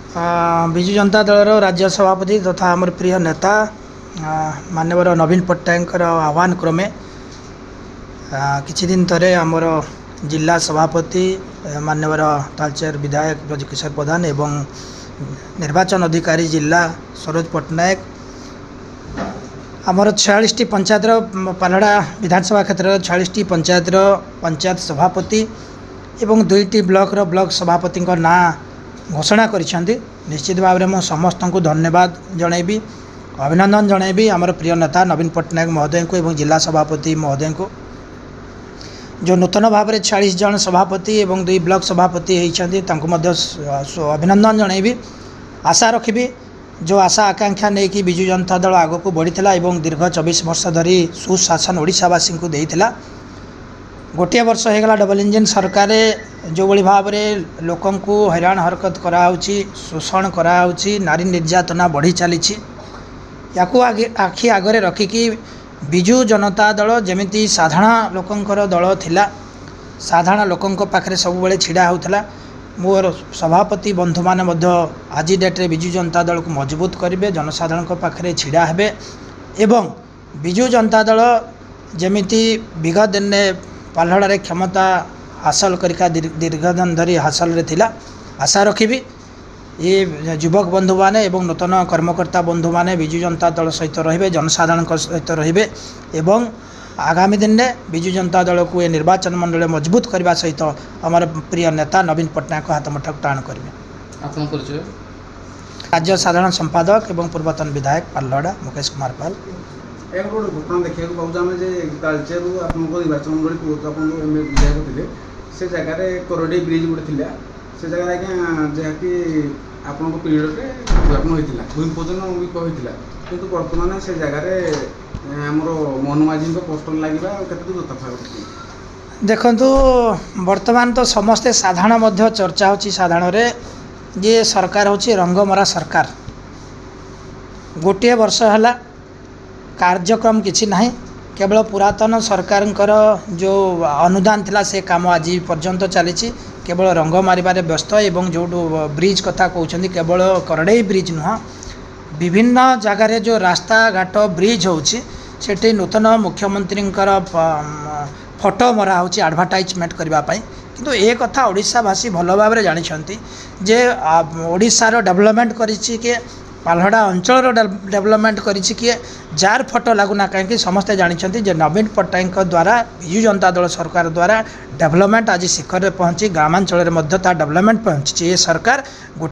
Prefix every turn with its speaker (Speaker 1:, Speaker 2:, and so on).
Speaker 1: विजु जनता दल राज्य सभापति तथा आमर प्रिय नेता माननीय नवीन पट्टनायक आह्वान क्रमे किछि दिन तरे आमर जिला सभापति माननीय तालचेर विधायक ब्रजकिशोर प्रधान एवं निर्वाचन अधिकारी जिला सरोज पट्टनायक आमर 46 पंचायत पालड़ा विधानसभा क्षेत्र 46 पंचायत सभापति एवं 2टी ब्लॉक सभापति ना घोषणा करिसेंती। निश्चित भाव में समस्त को धन्यवाद जनइबी अभिनंदन जनइबी आमर प्रिय नेता नवीन पट्टनायक महोदय को एवं जिला सभापति महोदय को जो नूतन भाव में 46 जन सभापति एवं 2 ब्लॉक सभापति होती अभिनंदन जनइबी। आशा रखी जो आशा आकांक्षा नहीं कि विजु जनता दल आग को बढ़ी एवं दीर्घ 24 वर्ष धरी सुशासन ओडिशावासी को देइथिला। गोटे वर्ष होगा डबल इंजिन सरकार जो बड़ी भाव में लोक हैरान हरकत कराउची शोषण कराउची नारी निर्यातना बढ़ी चली या आखि आगे रखिकी विजु जनता दल जमिति साधारण लोकंकर दल थिला साधारण लोकंक पाखरे सब बेले छिड़ा होउथला। मोर सभापति बंधु माने मध्य आज डेट रे विजु जनता दल को मजबूत करेंगे जनसाधारण पाखरे छिड़ा हेबे एवं विजु जनता दल जमिति विगत दिन पालहड़ा क्षमता हासिल करिका दीर्घ दिन धरी हासिल रे थिला। आशा रखी ये युवक बंधु माने एवं नूतन कर्मकर्ता बंधु माने विजु जनता दल सहित रहिबे जनसाधारण सहित रहिबे एवं आगामी दिन में विजु जनता दल को ये निर्वाचन मंडल मजबूत करने सहित आमर प्रिय नेता नवीन पट्टनायक हाथ मुठा टाण करेंगे। राज्य साधारण संपादक एवं पूर्वतन विधायक पालहड़ा मुकेश कुमार पाल।
Speaker 2: एक घटना देखा पाऊँ तालचेर निर्वाचन मंडल विधायक थे से जगार कोरडे ब्रिज गोटे से जगह आज्ञा जहाँकि आपण पीरियड निर्वाचन होता भूमिपूजन भी होता किंतु बर्तमान से जगार आमर मोहन माझी पोस्टर लगे
Speaker 1: देखु बर्तमान तो समस्ते साधारण चर्चा होची साधारण जे सरकार होची रंगमरा सरकार गोटे वर्ष है कार्यक्रम किसी ना केवल पुरातन सरकार जो अनुदान थिला से काम आज पर्यंत चली केवल रंग मारिबारे व्यस्त एवं जो ब्रिज कथा कहते केवल करड़ई ब्रिज नुह विभिन्न जगार जो रास्ता घाट ब्रिज होची सेठी नूतन मुख्यमंत्री फोटो मरा होची एडवर्टाइजमेंट करने किंतु ए कथा ओडिशावासी भल भाव में जानी जे ओडिशार डेवलपमेंट करिछि पालहड़ा अंचल डेवलपमेंट करिछि कि जार फोटो लागुना कहीं समस्ते जानते जे नवीन पट्टनायक द्वारा विजु जनता दल सरकार द्वारा डेवलपमेंट आज शिखर में पहुँची ग्रामांचल डेवलपमेंट पहुँची ये सरकार